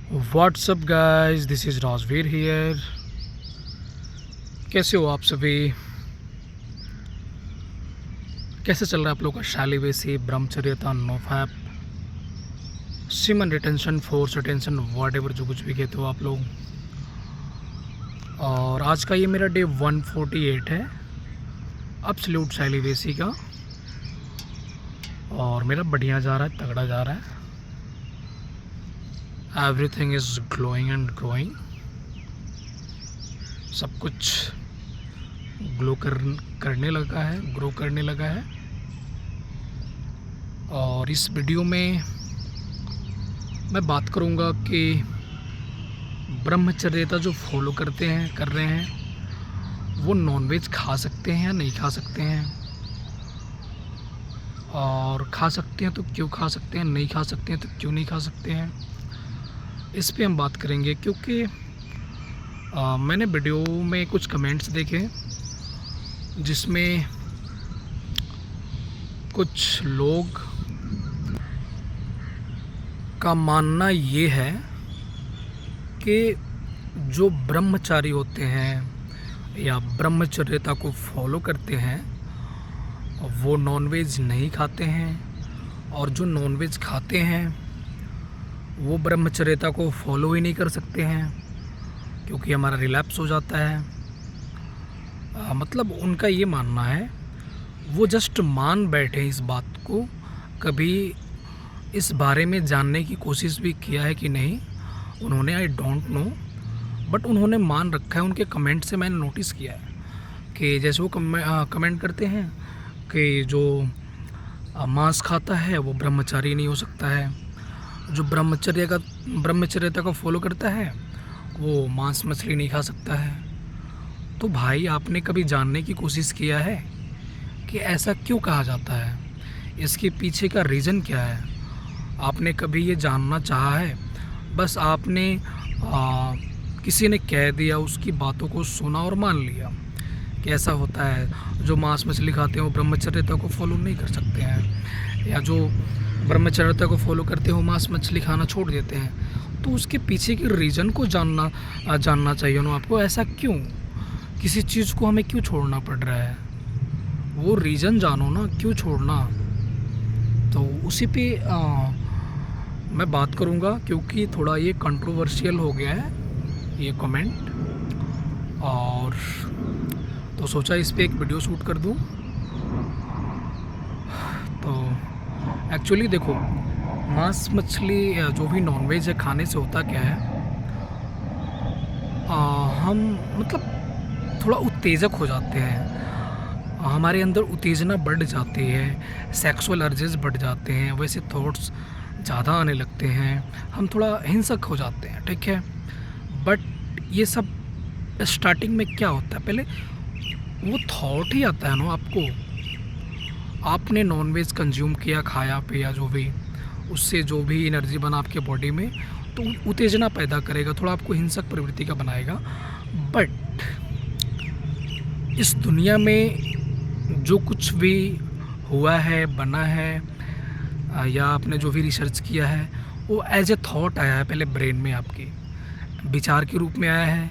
WhatsApp guys, this is Rajveer here. कैसे हो आप सभी? कैसे चल रहा है आप लोगों का शालीवेसी, ब्रह्मचर्यता, NoFap, semen retention, force retention, whatever जो कुछ भी कहते हो आप लोग। और आज का ये मेरा डे 148 है अब्सोल्यूट शालीवेसी का। और मेरा बढ़िया जा रहा है, तगड़ा जा रहा है। Everything is glowing and growing. सब कुछ करने लगा है, ग्रो करने लगा है। और इस वीडियो में मैं बात करूंगा कि ब्रह्मचर्यता जो फॉलो कर रहे हैं वो नॉनवेज खा सकते हैं या नहीं खा सकते हैं, और खा सकते हैं तो क्यों खा सकते हैं, नहीं खा सकते हैं तो क्यों नहीं खा सकते हैं। इस पे हम बात करेंगे क्योंकि मैंने वीडियो में कुछ कमेंट्स देखे जिसमें कुछ लोग का मानना ये है कि जो ब्रह्मचारी होते हैं या ब्रह्मचर्यता को फॉलो करते हैं वो नॉनवेज नहीं खाते हैं, और जो नॉनवेज खाते हैं वो ब्रह्मचर्यता को फॉलो ही नहीं कर सकते हैं क्योंकि हमारा रिलैप्स हो जाता है। मतलब उनका ये मानना है, वो जस्ट मान बैठे इस बात को, कभी इस बारे में जानने की कोशिश भी किया है कि नहीं उन्होंने, आई डोंट नो, बट उन्होंने मान रखा है। उनके कमेंट से मैंने नोटिस किया है कि जैसे वो कमेंट करते हैं कि जो मांस खाता है वो ब्रह्मचारी नहीं हो सकता है, जो ब्रह्मचर्यता को फॉलो करता है वो मांस मछली नहीं खा सकता है। तो भाई, आपने कभी जानने की कोशिश किया है कि ऐसा क्यों कहा जाता है, इसके पीछे का रीज़न क्या है? आपने कभी ये जानना चाहा है? बस आपने किसी ने कह दिया, उसकी बातों को सुना और मान लिया कि ऐसा होता है, जो मांस मछली खाते हैं वो ब्रह्मचर्यता को फॉलो नहीं कर सकते हैं, या जो ब्रह्मचर्यता को फॉलो करते हो मांस मछली खाना छोड़ देते हैं। तो उसके पीछे के रीज़न को जानना चाहिए ना आपको। ऐसा क्यों, किसी चीज़ को हमें क्यों छोड़ना पड़ रहा है, वो रीज़न जानो ना, क्यों छोड़ना। तो उसी पे मैं बात करूँगा क्योंकि थोड़ा ये कंट्रोवर्शियल हो गया है ये कमेंट, और तो सोचा इस पे एक वीडियो शूट कर दूँ। तो एक्चुअली देखो, मांस मछली जो भी नॉनवेज है खाने से होता क्या है, हम मतलब थोड़ा उत्तेजक हो जाते हैं, हमारे अंदर उत्तेजना बढ़ जाती है, सेक्सुअल अर्जेस बढ़ जाते हैं, वैसे थॉट्स ज़्यादा आने लगते हैं, हम थोड़ा हिंसक हो जाते हैं, ठीक है। बट ये सब स्टार्टिंग में क्या होता है, पहले वो थॉट ही आता है ना आपको। आपने नॉनवेज कंज्यूम किया, खाया पिया जो भी, उससे जो भी एनर्जी बना आपके बॉडी में, तो उत्तेजना पैदा करेगा, थोड़ा आपको हिंसक प्रवृत्ति का बनाएगा। बट इस दुनिया में जो कुछ भी हुआ है, बना है, या आपने जो भी रिसर्च किया है, वो एज ए थॉट आया है पहले ब्रेन में, आपके विचार के रूप में आया है।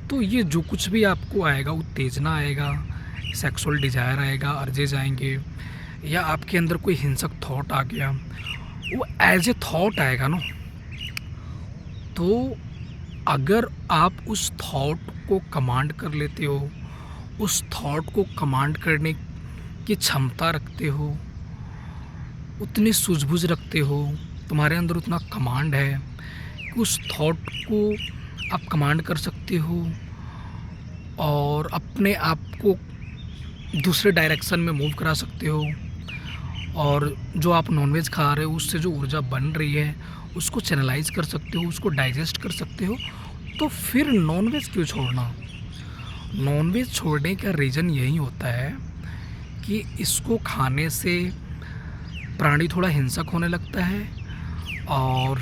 तो ये जो कुछ भी आपको आएगा, उत्तेजना आएगा, सेक्सुअल डिज़ायर आएगा, अर्जेज आएंगे, या आपके अंदर कोई हिंसक थॉट आ गया, वो एज ए थॉट आएगा ना। तो अगर आप उस थॉट को कमांड कर लेते हो, उस थॉट को कमांड करने की क्षमता रखते हो, उतनी सूझबूझ रखते हो, तुम्हारे अंदर उतना कमांड है कि उस थॉट को आप कमांड कर सकते हो और अपने आप को दूसरे डायरेक्शन में मूव करा सकते हो, और जो आप नॉनवेज खा रहे हो उससे जो ऊर्जा बन रही है उसको चैनलाइज कर सकते हो, उसको डाइजेस्ट कर सकते हो। तो फिर नॉनवेज क्यों छोड़ना? नॉनवेज छोड़ने का रीज़न यही होता है कि इसको खाने से प्राणी थोड़ा हिंसक होने लगता है, और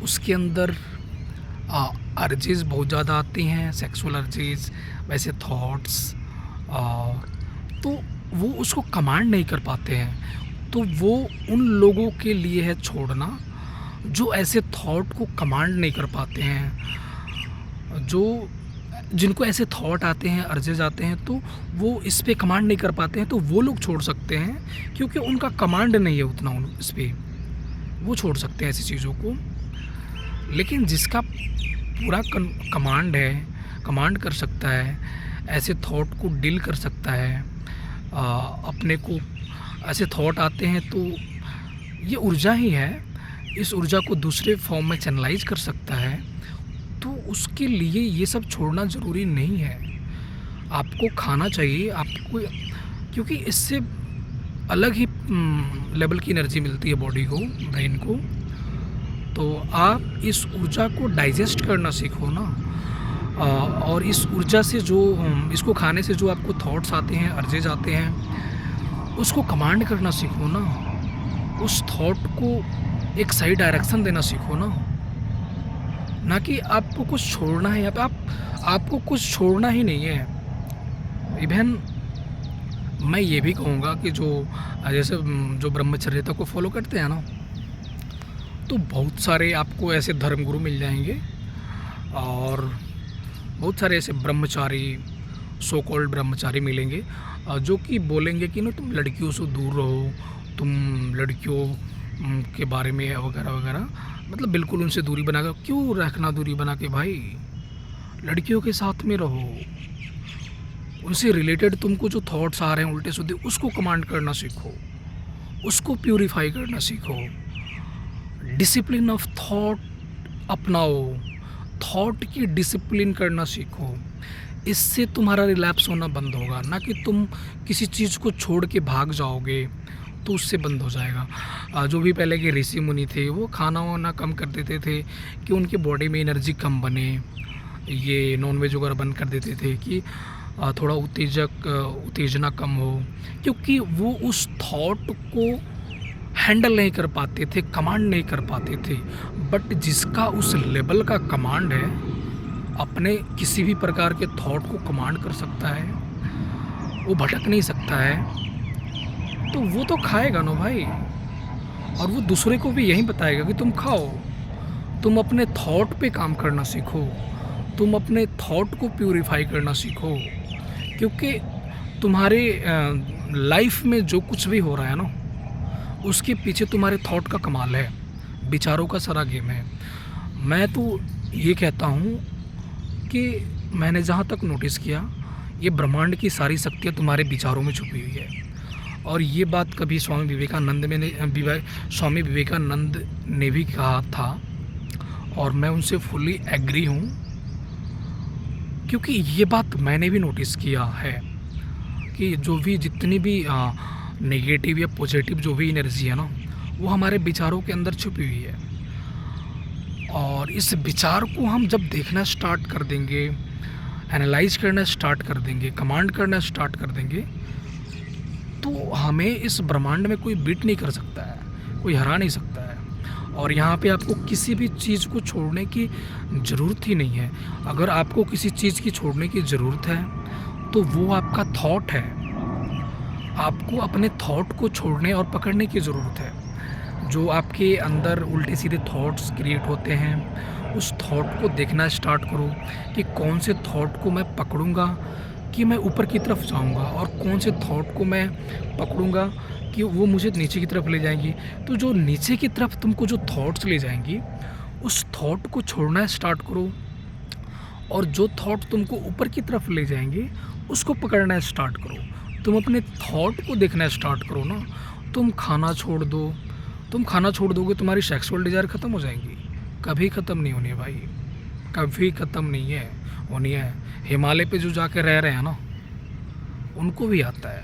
उसके अंदर अर्जेस बहुत ज़्यादा आती हैं, सेक्सुअल अर्जेस, वैसे थॉट्स, तो वो उसको कमांड नहीं कर पाते हैं। तो वो उन लोगों के लिए है छोड़ना जो ऐसे थॉट को कमांड नहीं कर पाते हैं, जो जिनको ऐसे थॉट आते हैं, अर्जेज आते हैं, तो वो इस पे कमांड नहीं कर पाते हैं, तो वो लोग छोड़ सकते हैं क्योंकि उनका कमांड नहीं है उतना इस पे, वो छोड़ सकते हैं ऐसी चीज़ों को। लेकिन जिसका पूरा कमांड है, कमांड कर सकता है, ऐसे थॉट को डील कर सकता है, अपने को ऐसे थॉट आते हैं तो ये ऊर्जा ही है, इस ऊर्जा को दूसरे फॉर्म में चैनलाइज कर सकता है, तो उसके लिए ये सब छोड़ना ज़रूरी नहीं है। आपको खाना चाहिए, आपको, क्योंकि इससे अलग ही लेवल की एनर्जी मिलती है बॉडी को, ब्रेन को। तो आप इस ऊर्जा को डाइजेस्ट करना सीखो ना, और इस ऊर्जा से जो इसको खाने से जो आपको थॉट्स आते हैं, अर्जेज आते हैं, उसको कमांड करना सीखो ना, उस थॉट को एक सही डायरेक्शन देना सीखो ना कि आपको कुछ छोड़ना है। आपको कुछ छोड़ना ही नहीं है। इवन मैं ये भी कहूँगा कि जैसे जो ब्रह्मचर्यता को फॉलो करते हैं ना, तो बहुत सारे आपको ऐसे धर्मगुरु मिल जाएंगे और बहुत सारे ऐसे ब्रह्मचारी, सो कॉल्ड ब्रह्मचारी मिलेंगे, जो कि बोलेंगे कि ना तुम लड़कियों से दूर रहो, तुम लड़कियों के बारे में वगैरह वगैरह, मतलब बिल्कुल उनसे दूरी बना कर। क्यों रखना दूरी बना के भाई? लड़कियों के साथ में रहो, उनसे रिलेटेड तुमको जो थॉट्स आ रहे हैं उल्टे सीधे, उसको कमांड करना सीखो, उसको प्यूरिफाई करना सीखो। डिसिप्लिन ऑफ थॉट अपनाओ, थॉट की डिसिप्लिन करना सीखो। इससे तुम्हारा रिलैप्स होना बंद होगा, ना कि तुम किसी चीज़ को छोड़ के भाग जाओगे तो उससे बंद हो जाएगा। जो भी पहले के ऋषि मुनि थे वो खाना वाना कम कर देते थे कि उनकी बॉडी में एनर्जी कम बने, ये नॉनवेज वगैरह बंद कर देते थे कि थोड़ा उत्तेजना कम हो, क्योंकि वो उस थॉट को हैंडल नहीं कर पाते थे, कमांड नहीं कर पाते थे। बट जिसका उस लेवल का कमांड है, अपने किसी भी प्रकार के थॉट को कमांड कर सकता है, वो भटक नहीं सकता है, तो वो तो खाएगा ना भाई। और वो दूसरे को भी यही बताएगा कि तुम खाओ, तुम अपने थॉट पे काम करना सीखो, तुम अपने थॉट को प्यूरिफाई करना सीखो, क्योंकि तुम्हारे लाइफ में जो कुछ भी हो रहा है ना, उसके पीछे तुम्हारे थॉट का कमाल है, विचारों का सारा गेम है। मैं तो ये कहता हूँ कि मैंने जहाँ तक नोटिस किया, ये ब्रह्मांड की सारी शक्तियाँ तुम्हारे विचारों में छुपी हुई है। और ये बात कभी स्वामी विवेकानंद ने भी कहा था, और मैं उनसे फुल्ली एग्री हूँ, क्योंकि ये बात मैंने भी नोटिस किया है कि जो भी जितनी भी नेगेटिव या पॉजिटिव जो भी एनर्जी है ना, वो हमारे विचारों के अंदर छुपी हुई है। और इस विचार को हम जब देखना स्टार्ट कर देंगे, एनालाइज करना स्टार्ट कर देंगे, कमांड करना स्टार्ट कर देंगे, तो हमें इस ब्रह्मांड में कोई बीट नहीं कर सकता है, कोई हरा नहीं सकता है। और यहाँ पे आपको किसी भी चीज़ को छोड़ने की ज़रूरत ही नहीं है। अगर आपको किसी चीज़ की छोड़ने की ज़रूरत है तो वो आपका थॉट है। आपको अपने थॉट को छोड़ने और पकड़ने की ज़रूरत है। जो आपके अंदर उल्टे सीधे थॉट्स क्रिएट होते हैं, उस थॉट को देखना स्टार्ट करो कि कौन से थॉट को मैं पकड़ूंगा कि मैं ऊपर की तरफ जाऊंगा, और कौन से थॉट को मैं पकड़ूंगा कि वो मुझे नीचे की तरफ ले जाएंगी। तो जो नीचे की तरफ तुमको जो थॉट्स ले जाएंगी, उस थॉट को छोड़ना स्टार्ट करो, और जो थॉट तुमको ऊपर की तरफ ले जाएंगे उसको पकड़ना स्टार्ट करो। तुम अपने थॉट को देखना स्टार्ट करो ना। तुम खाना छोड़ दो, तुम खाना छोड़ दोगे, तुम्हारी सेक्सुअल डिज़ायर ख़त्म हो जाएंगी। कभी ख़त्म नहीं होनी है भाई, कभी ख़त्म नहीं है होनी है। हिमालय पे जो जाके रह रहे हैं ना, उनको भी आता है,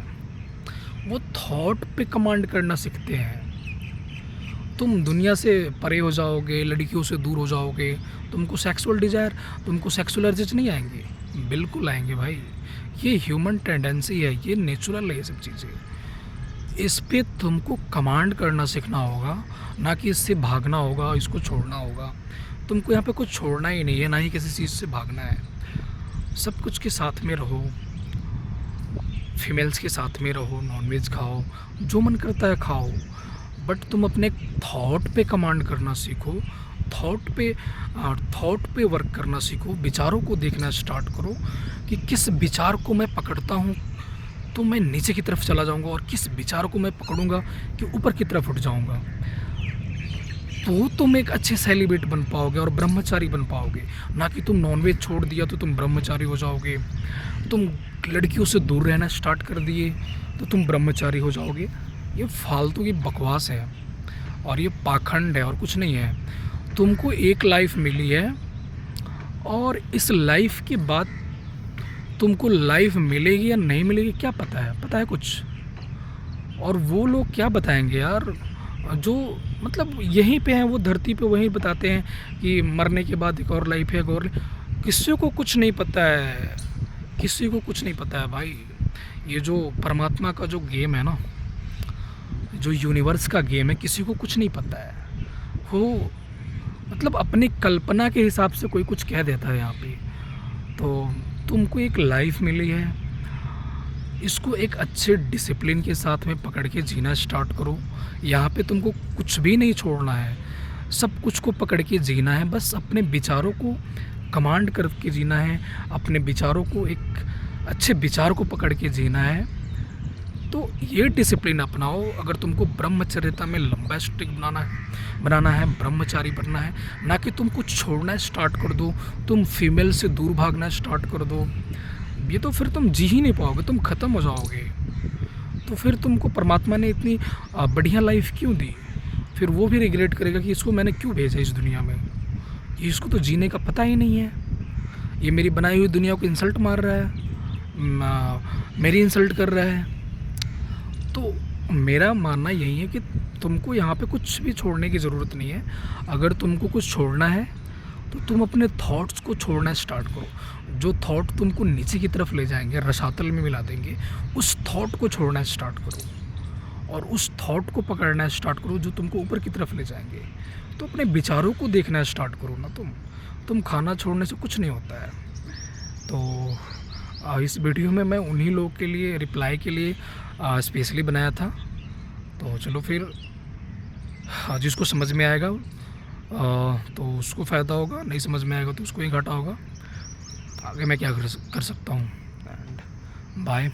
वो थॉट पे कमांड करना सीखते हैं। तुम दुनिया से परे हो जाओगे, लड़कियों से दूर हो जाओगे, तुमको सेक्सुअल डिज़ायर, तुमको सेक्सुअल अर्जेज नहीं आएंगे, बिल्कुल आएंगे भाई। ये ह्यूमन टेंडेंसी है, ये नेचुरल है, ये सब चीज़ें। इस पे तुमको कमांड करना सीखना होगा, ना कि इससे भागना होगा, इसको छोड़ना होगा। तुमको यहाँ पे कुछ छोड़ना ही नहीं है, ना ही किसी चीज़ से भागना है। सब कुछ के साथ में रहो, फीमेल्स के साथ में रहो, नॉनवेज खाओ, जो मन करता है खाओ, बट तुम अपने थॉट पे कमांड करना सीखो, थॉट पे वर्क करना सीखो, विचारों को देखना स्टार्ट करो कि किस विचार को मैं पकड़ता हूँ तो मैं नीचे की तरफ चला जाऊँगा, और किस विचार को मैं पकड़ूँगा कि ऊपर की तरफ उठ जाऊँगा। तो तुम एक अच्छे सेलिब्रेट बन पाओगे और ब्रह्मचारी बन पाओगे, ना कि तुम नॉनवेज छोड़ दिया तो तुम ब्रह्मचारी हो जाओगे, तुम लड़कियों से दूर रहना स्टार्ट कर दिए तो तुम ब्रह्मचारी हो जाओगे। ये फालतू की बकवास है और ये पाखंड है और कुछ नहीं है। तुमको एक लाइफ मिली है और इस लाइफ के बाद तुमको लाइफ मिलेगी या नहीं मिलेगी क्या पता है कुछ? और वो लोग क्या बताएंगे यार, जो मतलब यहीं पे हैं, वो धरती पे वहीं बताते हैं कि मरने के बाद एक और लाइफ है, एक और। किसी को कुछ नहीं पता है, किसी को कुछ नहीं पता है भाई। ये जो परमात्मा का जो गेम है ना, जो यूनिवर्स का गेम है, किसी को कुछ नहीं पता है। वो मतलब अपनी कल्पना के हिसाब से कोई कुछ कह देता है यहाँ पे। तो तुमको एक लाइफ मिली है, इसको एक अच्छे डिसिप्लिन के साथ में पकड़ के जीना स्टार्ट करो। यहाँ पे तुमको कुछ भी नहीं छोड़ना है, सब कुछ को पकड़ के जीना है। बस अपने विचारों को कमांड करके जीना है, अपने विचारों को एक अच्छे विचार को पकड़ के जीना है। तो ये डिसिप्लिन अपनाओ। अगर तुमको ब्रह्मचर्यता में लंबा स्टिक बनाना है, ब्रह्मचारी बनना है, ना कि तुम कुछ छोड़ना स्टार्ट कर दो, तुम फीमेल से दूर भागना स्टार्ट कर दो, ये तो फिर तुम जी ही नहीं पाओगे, तुम ख़त्म हो जाओगे। तो फिर तुमको परमात्मा ने इतनी बढ़िया लाइफ क्यों दी? फिर वो भी रिग्रेट करेगा कि इसको मैंने क्यों भेजा इस दुनिया में, कि इसको तो जीने का पता ही नहीं है, ये मेरी बनाई हुई दुनिया को इंसल्ट मार रहा है, मेरी इंसल्ट कर रहा है। तो मेरा मानना यही है कि तुमको यहाँ पे कुछ भी छोड़ने की ज़रूरत नहीं है। अगर तुमको कुछ छोड़ना है तो तुम अपने थॉट्स को छोड़ना स्टार्ट करो। जो थॉट तुमको नीचे की तरफ ले जाएंगे, रसातल में मिला देंगे, उस थॉट को छोड़ना स्टार्ट करो और उस थॉट को पकड़ना स्टार्ट करो जो तुमको ऊपर की तरफ ले जाएंगे। तो अपने विचारों को देखना स्टार्ट करो ना। तुम खाना छोड़ने से कुछ नहीं होता है। तो इस वीडियो में मैं उन्हीं लोगों के लिए रिप्लाई के लिए स्पेशली बनाया था। तो चलो फिर जिसको समझ में आएगा तो उसको फ़ायदा होगा, नहीं समझ में आएगा तो उसको ही घाटा होगा। आगे मैं क्या कर सकता हूँ। And bye.